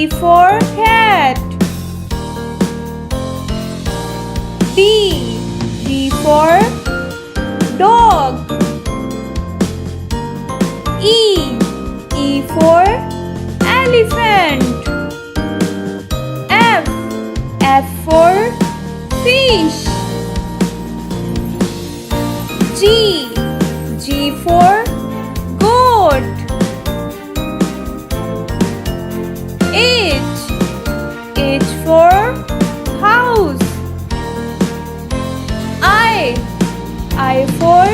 for hat. D for dog. E for elephant. F for fish. G for goat. H for house. I for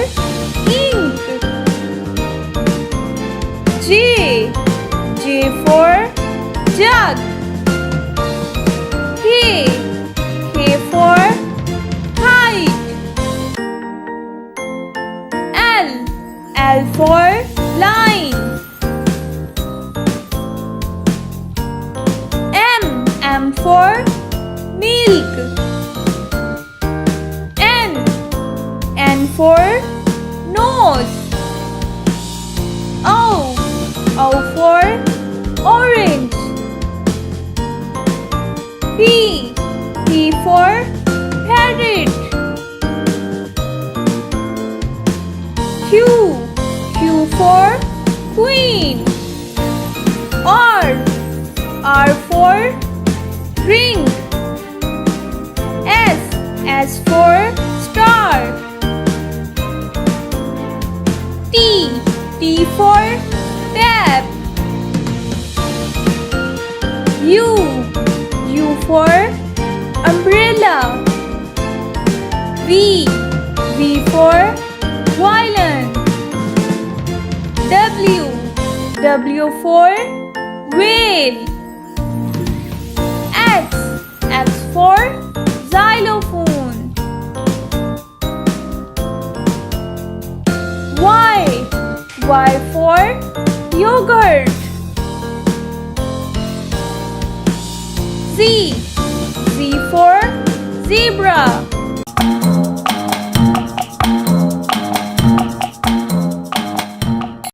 ink. J for jug. K for kite. L for line. M for milk. N for nose. O for orange. P for parrot. Q for queen. R for ring. S for star. T for tap. U for umbrella. V for violin. W for whale. X for xylophone. Y for yogurt. Z for zebra.